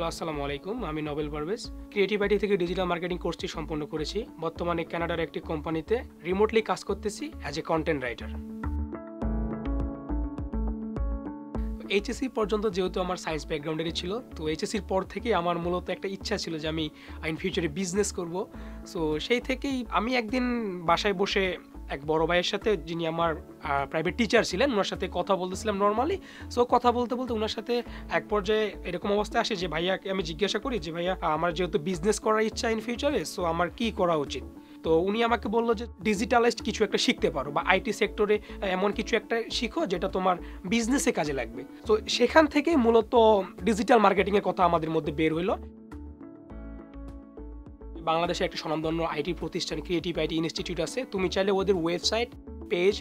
Hello, আসসালামু আলাইকুম। আমি নোবেল পারভেজ। ক্রিয়েটিভ আইটি থেকে ডিজিটাল মার্কেটিং কোর্সটি সম্পন্ন করেছি। বর্তমানে কানাডার একটি কোম্পানিতে রিমোটলি কাজ করতেছি as a content writer. HSC পর্যন্ত যেহেতু আমার সায়েন্স ব্যাকগ্রাউন্ডেরই ছিল, তো এইচএসসির পর থেকেই আমার মূলত একটা ইচ্ছা ছিল যে আমি ইন ফিউচারে বিজনেস করব। সো সেই থেকেই আমি একদিন বাসায় বসে এক বড় ভাইয়ের সাথে, যিনি আমার প্রাইভেট টিচার ছিলেন, ওনার সাথে কথা বলতেছিলাম নর্মালি। সো কথা বলতে বলতে ওনার সাথে এক পর্যায়ে এরকম অবস্থায় আসে যে ভাইয়াকে আমি জিজ্ঞাসা করি যে ভাইয়া, আমার যেহেতু বিজনেস করার ইচ্ছা ইন ফিউচারে, সো আমার কি করা উচিত। তো উনি আমাকে বললো যে ডিজিটালাইজড কিছু একটা শিখতে পারো, বা আইটি সেক্টরে এমন কিছু একটা শিখো যেটা তোমার বিজনেসে কাজে লাগবে। তো সেখান থেকেই মূলত ডিজিটাল মার্কেটিংয়ের কথা আমাদের মধ্যে বের হইলো। বাংলাদেশে একটা স্বনামধন্য আইটি প্রতিষ্ঠান ক্রিয়েটিভ আইটি ইনস্টিটিউট আছে। তুমি চাইলে ওদের ওয়েবসাইট, পেজ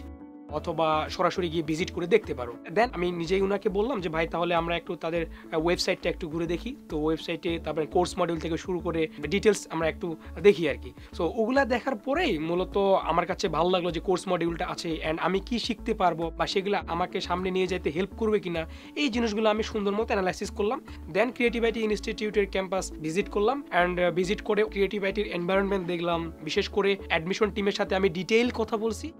অথবা সরাসরি গিয়ে ভিজিট করে দেখতে পারো। দেন আমি নিজেই ওনাকে বললাম যে ভাই, তাহলে আমরা একটু তাদের ওয়েবসাইটটা একটু ঘুরে দেখি। তো ওয়েবসাইটে তারপরে কোর্স মডিউল থেকে শুরু করে ডিটেলস আমরা একটু দেখি আর কি। সো ওগুলা দেখার পরেই মূলত আমার কাছে ভালো লাগলো যে কোর্স মডিউলটা আছে অ্যান্ড আমি কি শিখতে পারবো বা সেগুলো আমাকে সামনে নিয়ে যেতে হেল্প করবে কিনা, এই জিনিসগুলো আমি সুন্দর মতো অ্যানালাইসিস করলাম। দেন ক্রিয়েটিভ আইটি ইনস্টিটিউটের ক্যাম্পাস ভিজিট করলাম অ্যান্ড ভিজিট করে ক্রিয়েটিভ আইটির এনভায়রনমেন্ট দেখলাম। বিশেষ করে অ্যাডমিশন টিমের সাথে আমি ডিটেইল কথা বলছি।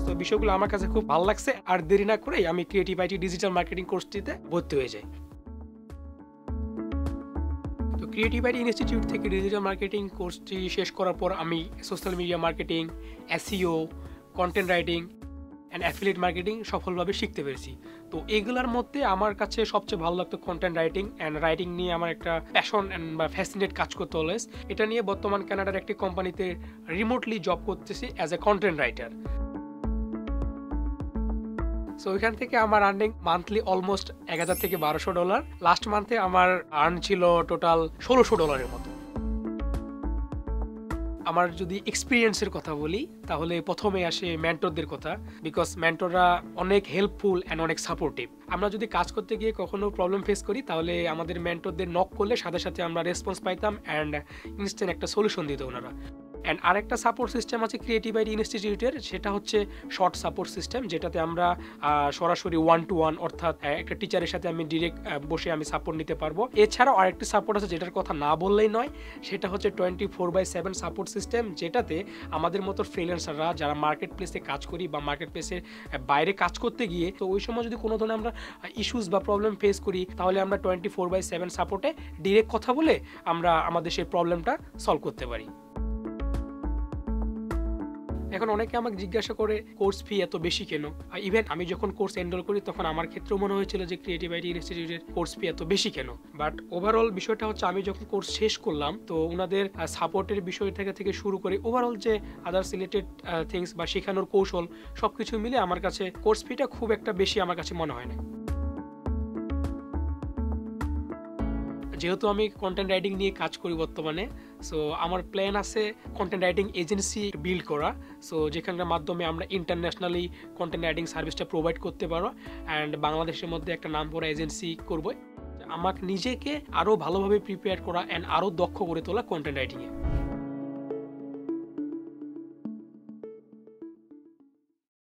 তো বিষয়গুলো আমার কাছে খুব ভালো লাগছে। আর দেরি না করেই আমি ক্রিয়েটিভ আইটি ডিজিটাল মার্কেটিং কোর্সটিতে ভর্তি হয়ে যাই। তো ক্রিয়েটিভ আইটি ইনস্টিটিউট থেকে ডিজিটাল মার্কেটিং কোর্সটি শেষ করার পর আমি social media marketing, SEO, content writing and affiliate marketing সফলভাবে শিখতে পেরেছি। তো এগুলোর মধ্যে আমার কাছে সবচেয়ে ভালো লাগতো কন্টেন্ট রাইটিং অ্যান্ড রাইটিং নিয়ে আমার একটা প্যাশন অ্যান্ড বা ফ্যাসিনেট কাজ করতে অলওয়েজ। এটা নিয়ে বর্তমান কানাডার একটি কোম্পানিতে রিমোটলি জব করতেছি as a content writer. So ওইখান থেকে আমার আর্নিং মান্থলি অলমোস্ট $1000 থেকে $1200। লাস্ট মান্থে আমার আর্ন ছিল টোটাল $1600 মতো। আমার যদি এক্সপিরিয়েন্সের কথা বলি, তাহলে প্রথমে আসে মেন্টরদের কথা। বিকজ মেন্টররা অনেক হেল্পফুল অ্যান্ড অনেক সাপোর্টিভ। আমরা যদি কাজ করতে গিয়ে কখনো প্রবলেম ফেস করি, তাহলে আমাদের মেন্টরদের নক করলে সাথে সাথে আমরা রেসপন্স পাইতাম অ্যান্ড ইনস্ট্যান্ট একটা সলিউশন দিত ওনারা। অ্যান্ড আরেকটা সাপোর্ট সিস্টেম আছে ক্রিয়েটিভ আইটি ইনস্টিটিউটের, সেটা হচ্ছে শর্ট সাপোর্ট সিস্টেম, যেটাতে আমরা সরাসরি 1-to-1 অর্থাৎ একটা টিচারের সাথে আমি ডিরেক্ট বসে আমি সাপোর্ট নিতে পারবো। এছাড়াও আরেকটি সাপোর্ট আছে যেটার কথা না বললেই নয়, সেটা হচ্ছে 24/7 সাপোর্ট সিস্টেম, যেটাতে আমাদের মতো ফ্রিল্যান্সাররা যারা মার্কেট প্লেসে কাজ করি বা মার্কেট প্লেসের বাইরে কাজ করতে গিয়ে, তো ওই সময় যদি কোনো ধরনের আমরা ইস্যুস বা প্রবলেম ফেস করি, তাহলে আমরা 24/7 সাপোর্টে ডিরেক্ট কথা বলে আমরা আমাদের সেই প্রবলেমটা সলভ করতে পারি। এখন অনেকে আমাকে জিজ্ঞাসা করে কোর্স ফি এত বেশি কেন। ইভেন আমি যখন কোর্স এনরোল করি, তখন আমার ক্ষেত্রেও মনে হয়েছিল যে ক্রিয়েটিভ আইটি ইনস্টিটিউটের কোর্স ফি এত বেশি কেন। বাট ওভারঅল বিষয়টা হচ্ছে, আমি যখন কোর্স শেষ করলাম, তো ওনাদের সাপোর্টের বিষয় থেকে শুরু করে ওভারঅল যে আদার্স রিলেটেড থিংস বা শেখানোর কৌশল, সব কিছু মিলে আমার কাছে কোর্স ফিটা খুব একটা বেশি আমার কাছে মনে হয় না। যেহেতু আমি কন্টেন্ট রাইটিং নিয়ে কাজ করি বর্তমানে, সো আমার প্ল্যান আছে কন্টেন্ট রাইটিং এজেন্সি বিল্ড করা। সো যেখানকার মাধ্যমে আমরা ইন্টারন্যাশনালি কন্টেন্ট রাইটিং সার্ভিসটা প্রোভাইড করতে পারো অ্যান্ড বাংলাদেশের মধ্যে একটা নামকরা এজেন্সি করবো। আমাকে নিজেকে আরও ভালোভাবে প্রিপেয়ার করা অ্যান্ড আরও দক্ষ করে তোলা কন্টেন্ট রাইটিংয়ে।